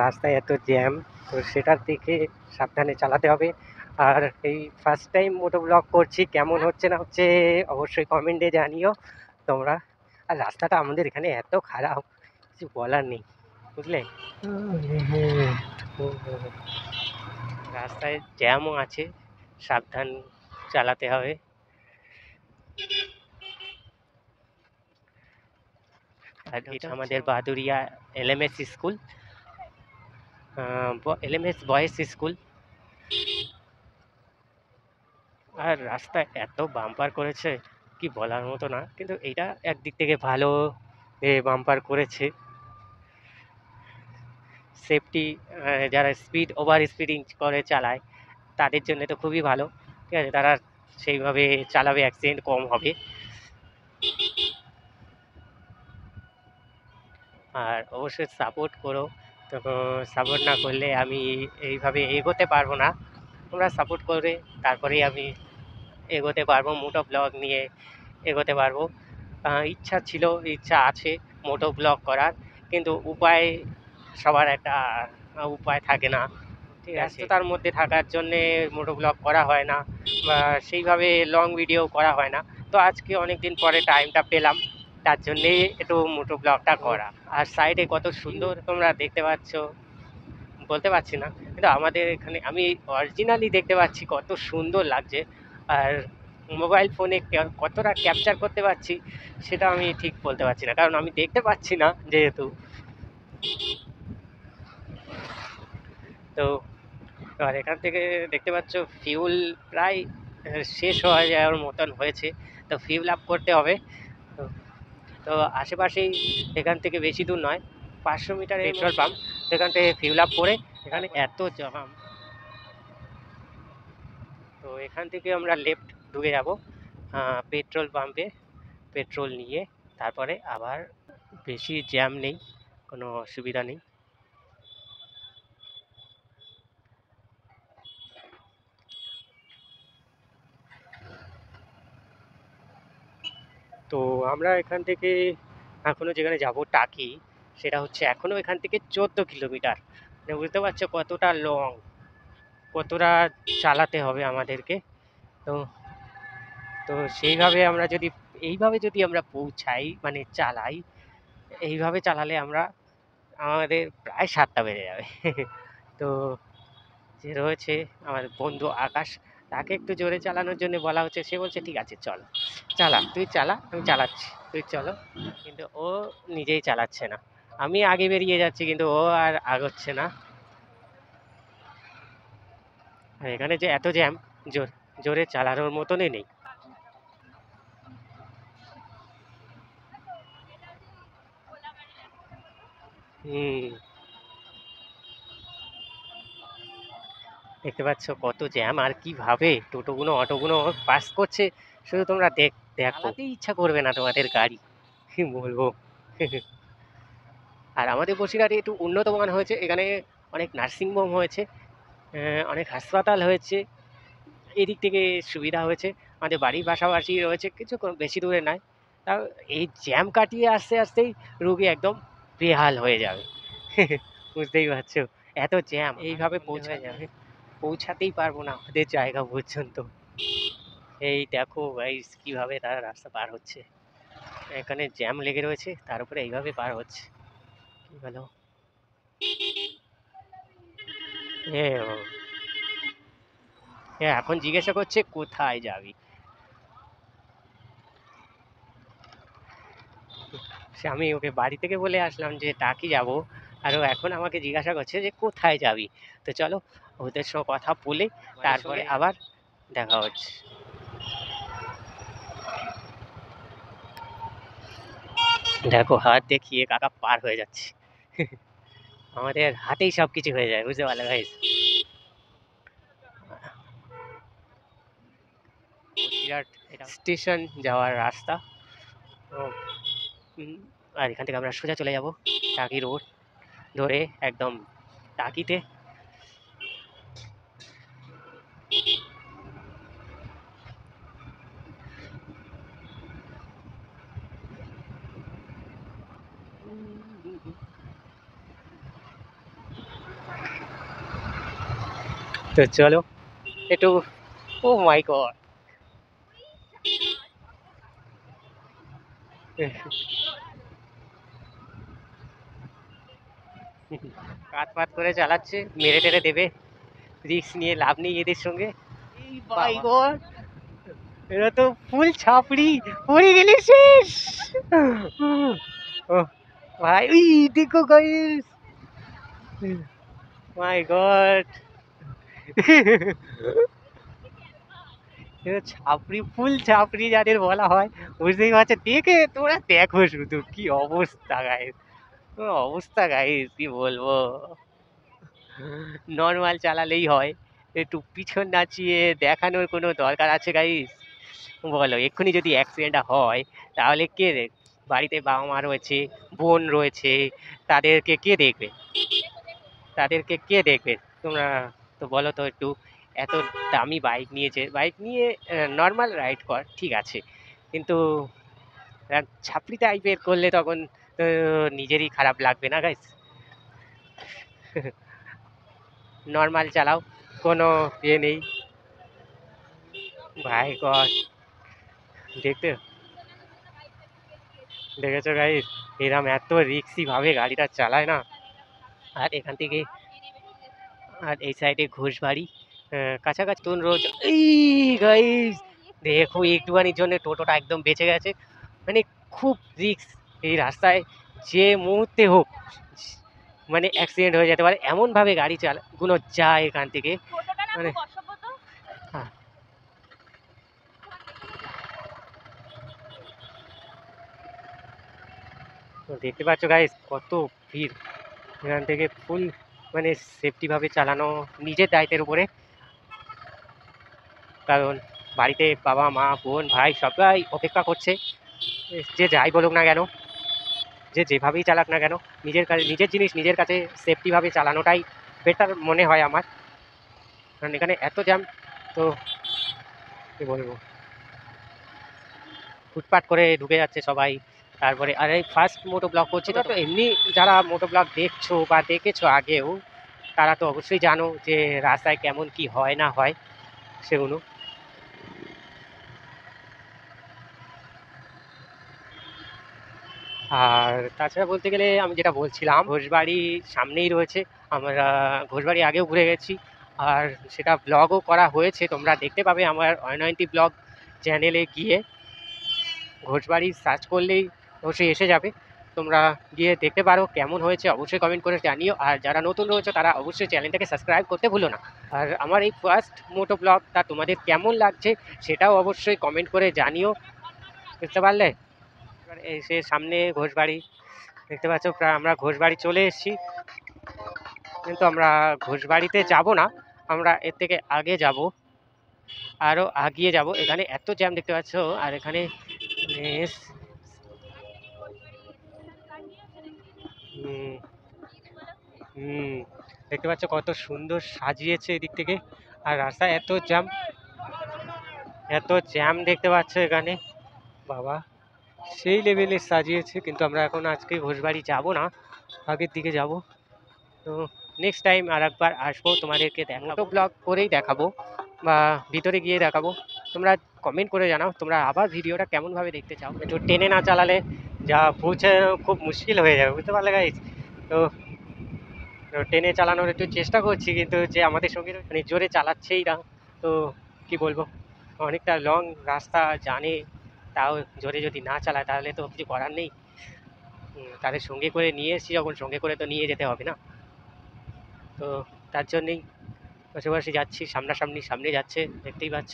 রাস্তায় এত জ্যাম, তো সেটার দিকে সাবধানে চালাতে হবে। আর এই ফার্স্ট টাইম মোটো ব্লগ করছি, কেমন হচ্ছে না হচ্ছে অবশ্যই কমেন্টে জানিও তোমরা। আর রাস্তাটা আমাদের এখানে এত খারাপ, কিছু বলার নেই, বুঝলে। রাস্তায় জ্যামও আছে, সাবধান চালাতে হবে। আর এটা আমাদের Baduria LMS school, LMS boys school. আর রাস্তায় এত বাম্পার করেছে কি বলার মতো না, কিন্তু এটা একদিক থেকে ভালো বাম্পার করেছে। সেফটি, যারা ওভার স্পিডিং করে চালায় তাদের জন্য তো খুবই ভালো, ঠিক আছে, তারা সেইভাবে চালাবে, অ্যাক্সিডেন্ট কম হবে। আর অবশ্যই সাপোর্ট করো, তো সাপোর্ট না করলে আমি এইভাবে এগোতে পারবো না। তোমরা সাপোর্ট করে তারপরেই আমি এগোতে পারবো, মোটো ব্লগ নিয়ে এগোতে পারবো। ইচ্ছা আছে মোটো ব্লগ করার, কিন্তু উপায়, সবার একটা উপায় থাকে না, ঠিক আছে, ব্যস্ততার মধ্যে থাকার জন্যে মোটো ব্লগ করা হয় না, বা সেইভাবে লং ভিডিও করা হয় না। তো আজকে অনেক দিন পরে টাইমটা পেলাম, তার জন্যেই একটু মোটো ব্লগটা করা। আর সাইডে কত সুন্দর তোমরা দেখতে পাচ্ছ, বলতে পারছি না, কিন্তু আমাদের এখানে আমি অরিজিনালি দেখতে পাচ্ছি কত সুন্দর লাগছে। আর মোবাইল ফোনে কতটা ক্যাপচার করতে পারছি সেটা আমি ঠিক বলতে পারছি না, কারণ আমি দেখতে পাচ্ছি না যেহেতু। তো আর এখান থেকে দেখতে পাচ্ছ ফিউল প্রায় শেষ হয়ে যাওয়ার মতন হয়েছে, তো ফিউল আপ করতে হবে। তো তো আশেপাশেই, এখান থেকে বেশি দূর নয়, 500 মিটার পেট্রোল পাম্প, এখান থেকে ফিউল আপ করে। এখানে এত জাম, তো এখান থেকে আমরা লেফট ঢুকে যাব পেট্রোল পাম্পে, পেট্রোল নিয়ে তারপরে আবার। বেশি জ্যাম নেই, কোনো অসুবিধা নেই। তো আমরা এখান থেকে এখনো যেখানে যাব টাকি, সেটা হচ্ছে এখনো এখান থেকে 14 কিলোমিটার। মানে বুঝতে পারছো কতটা লং, কতটা চালাতে হবে আমাদেরকে। তো তো সেইভাবে আমরা যদি, এইভাবে যদি আমরা পৌঁছাই, মানে চালাই, এইভাবে চালালে আমরা, আমাদের প্রায় 7টা বেজে যাবে। তো যে রয়েছে আমার বন্ধু আকাশ, তাকে একটু জোরে চালানোর জন্য বলা হচ্ছে, সে বলছে ঠিক আছে চল, চালা, তুই চালা, আমি চালাচ্ছি, তুই চলো। কিন্তু ও নিজেই চালাচ্ছে না, আমি আগে বেরিয়ে যাচ্ছি কিন্তু ও আর আগাচ্ছে না। আর এখানে যে এত জ্যাম, জোরে চালানোর মতনই নেই। হুম, দেখতে পাচ্ছ কত জ্যাম, আর কিভাবে টোটোগুলো অটোগুলো পাস করছে, শুধু তোমরা দেখো, চালাতেই ইচ্ছা করবে না তোমাদের গাড়ি, কি বলবো। আর আমাদের বসিরহাটে একটু উন্নত মান হয়েছে, এখানে অনেক নার্সিংহোম হয়েছে, অনেক হাসপাতাল হয়েছে, এদিক থেকে সুবিধা হয়েছে। আমাদের বাড়ির পাশাপাশি রয়েছে, কিছু বেশি দূরে নয়। তাও এই জ্যাম কাটিয়ে আসতে আসতেই রুগী একদম বেহাল হয়ে যাবে। বুঝতেই পারছো, এত জ্যাম, এইভাবে পৌঁছাতে যাবে, পৌঁছাতেই পারবো না আমাদের জায়গা পর্যন্ত। এই দেখো গাইস কিভাবে তারা রাস্তা পার হচ্ছে, এখানে জ্যাম লেগে রয়েছে, তার উপরে এইভাবে পার হচ্ছে, কি বলো। এখন জিজ্ঞাসা করছে কোথায় যাবি, সে আমি ওকে বাড়ি থেকে বলে আসলাম যে টাকি যাব, আর ও এখন আমাকে জিজ্ঞাসা করছে যে কোথায় যাবি। তো চলো ওদের সঙ্গে কথা বলে তারপরে আবার দেখা হচ্ছে। দেখো হাত দেখিয়ে কাকা পার হয়ে যাচ্ছে। আমাদের হাতেই সব কিছু হয়ে যায়, বুঝতে পারলে ভাই। বসিরহাট স্টেশন যাওয়ার রাস্তা। তো, আর এখান থেকে আমরা সোজা চলে যাব টাকি রোড ধরে একদম টাকিতে। তো চলো একটু, ও মাই গড, কাত পাত করে চালাচ্ছে, মেরে টেরে দেবে, রিস্ক নিয়ে লাভ নেই এদের সঙ্গে। এই মাই গড, এরা তো ফুল ছাপড়ি, পড়ে গেলে শেষ। ও ভাই, ওই দেখো গাইস, মাই গড, ছাপড়ি, ফুল ছাপড়ি যাদের বলা হয়, বুঝতেই পারছো, দেখে তোমরা দেখো শুধু কি অবস্থা গাইস, অবস্থা গাইস, কি বলবো। নর্মাল চালালেই হয়, একটু পিছন নাচিয়ে দেখানোর কোনো দরকার আছে গাইস? বলো, এক্ষুনি যদি অ্যাক্সিডেন্টটা হয় তাহলে কে দেখ, বাড়িতে বাবা মা রয়েছে, বোন রয়েছে, তাদেরকে কে দেখবে, তাদেরকে কে দেখবে? তোমরা তো বলো তো একটু। এত দামি বাইক নিয়েছে, বাইক নিয়ে নর্মাল রাইড কর, ঠিক আছে, কিন্তু ছাপড়ি টাইপের করলে তখন তো নিজেরই খারাপ লাগবে না গাইস? নর্মাল চালাও, কোনো ইয়ে নেই। ভাই গড, দেখতে দেখেছো গাইস, এরম এত রিক্সি ভাবে গাড়িটা চালায় না। আর এখান থেকে, আর এই সাইডে ঘোষবাড়ি, কাছাকাছি তুন রোজ। এই গাইস দেখো, একটুখানির জন্য টোটোটা একদম বেঁচে গেছে, মানে খুব রিক্স এই রাস্তায়, যে মুহূর্তে হোক মানে অ্যাক্সিডেন্ট হয়ে যেতে পারে, এমনভাবে গাড়ি চালানো যায় এখান থেকে, মানে হ্যাঁ। তো দেখতে পাচ্ছ গাইস কত ভিড়, এখান থেকে ফুল মানে সেফটিভাবে চালানো নিজের দায়িত্বের উপরে, কারণ বাড়িতে বাবা মা বোন ভাই সবাই অপেক্ষা করছে, যে যাই বলুক না কেন, যে যেভাবেই চালাক না কেন, নিজের কাছে নিজের জিনিস নিজের কাছে সেফটিভাবে চালানোটাই বেটার মনে হয় আমার। কারণ এখানে এত জ্যাম, তো কী বলবো, ফুটপাট করে ঢুকে যাচ্ছে সবাই। তারপরে আর এই ফার্স্ট মোটো ব্লগ করছি, তো এমনি যারা মোটো ব্লগ দেখছো বা দেখেছো আগেও, তারা তো অবশ্যই জানো যে রাস্তায় কেমন কি হয় না হয় সেগুলো। আর তাছাড়া বলতে গেলে আমি যেটা বলছিলাম, ঘোষবাড়ি সামনেই রয়েছে, আমরা ঘোষবাড়ি আগেও ঘুরে গেছি, আর সেটা ব্লগও করা হয়েছে, তোমরা দেখতে পাবে আমার অয়নয়ন্তী ব্লগ চ্যানেলে গিয়ে, ঘোষবাড়ি সার্চ করলেই অবশ্যই এসে যাবে, তোমরা গিয়ে দেখতে পারো কেমন হয়েছে, অবশ্যই কমেন্ট করে জানিও, আর যারা নতুন রয়েছে তারা অবশ্যই চ্যানেলটাকে সাবস্ক্রাইব করতে ভুলো না। আর আমার এই ফার্স্ট মোটো ব্লগটা তোমাদের কেমন লাগছে সেটাও অবশ্যই কমেন্ট করে জানিও, বুঝতে পারলে? এবার এসে সামনে ঘোষবাড়ি দেখতে পাচ্ছ, প্রায় আমরা ঘোষবাড়ি চলে এসেছি, কিন্তু আমরা ঘোষবাড়িতে যাব না, আমরা এর থেকে আগে যাব, আরও আগিয়ে যাব। এখানে এত জ্যাম দেখতে পাচ্ছ, আর এখানে হুম, হুম, দেখতে পাচ্ছ কত সুন্দর সাজিয়েছে এদিক থেকে, আর রাস্তায় এত জ্যাম, এত জ্যাম দেখতে পাচ্ছ এখানে, বাবা সেই লেভেলের সাজিয়েছে। কিন্তু আমরা এখন আজকে ঘোষবাড়ি যাব না, আগের দিকে যাব। তো নেক্সট টাইম আর একবার আসবো, তোমাদেরকে দেখাবো, ব্লগ করেই দেখাবো বা ভিতরে গিয়ে দেখাবো। তোমরা কমেন্ট করে জানাও তোমরা আবার ভিডিওটা কেমনভাবে দেখতে চাও, একটু টেনে না চালালে যা পৌঁছানো খুব মুশকিল হয়ে যাবে, বুঝতে পারলে গাইজ? তো টেনে চালানোর একটু চেষ্টা করছি, কিন্তু যে আমাদের সঙ্গে মানে জোরে চালাচ্ছেই না, তো কি বলবো, অনেকটা লং রাস্তা জানে, তাও জোরে যদি না চালায় তাহলে তো কিছু করার নেই। তাদের সঙ্গে করে নিয়ে এসেছি যখন, সঙ্গে করে তো নিয়ে যেতে হবে না, তো তার জন্যেই পাশাপাশি যাচ্ছি, সামনাসামনি সামনে যাচ্ছে, দেখতেই পাচ্ছ।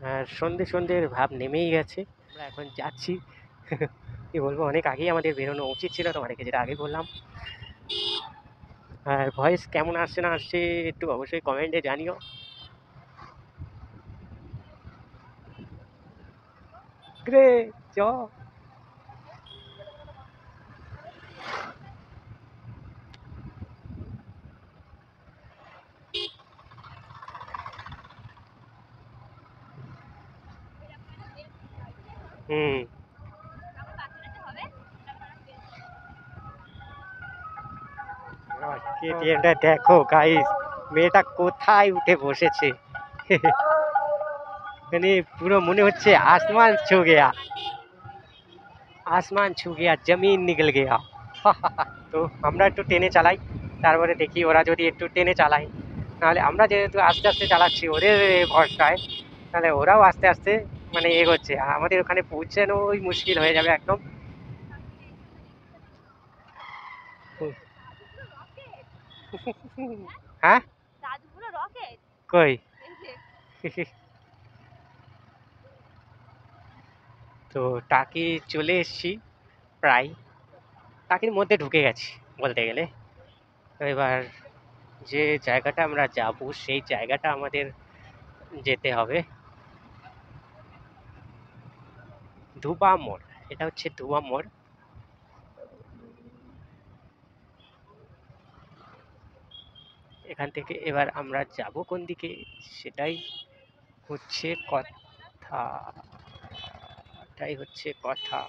আর সন্ধে সন্ধ্যের ভাব নেমেই গেছে, আমরা এখন যাচ্ছি। কি বলবো, অনেক আগেই আমাদের বেরোনো উচিত ছিল, তোমাদেরকে যেটা আগে বললাম। আর ভয়েস কেমন আসছে না আসছে একটু অবশ্যই কমেন্টে জানিও। রে চ, হুম, কেটিএমটা দেখো গাইস, মেয়েটা কোথায় উঠে বসেছে। মানে পুরো মনে হচ্ছে আসমান ছু গেয়া, আসমান ছু গেয়া জমিন নিকল গেয়া। তো আমরা একটু টেনে চালাই, তারপরে দেখি ওরা যদি একটু টেনে চালায়, নাহলে আমরা যেহেতু আস্তে আস্তে চালাচ্ছি ওদের ভরসায়, তাহলে ওরাও আস্তে আস্তে মানে এগোচ্ছে, আর আমাদের ওখানে পৌঁছানোই মুশকিল হয়ে যাবে একদম। হ্যাঁ কই। তো টাকি চলে এসেছি, প্রায় টাকির মধ্যে ঢুকে গেছি বলতে গেলে। তো এবার যে জায়গাটা আমরা যাব সেই জায়গাটা আমাদের যেতে হবে ধুবা মোড়। এটা হচ্ছে ধুবা মোড়। এখান থেকে এবার আমরা যাব কোন দিকে, সেটাই হচ্ছে কথা, এটাই হচ্ছে কথা।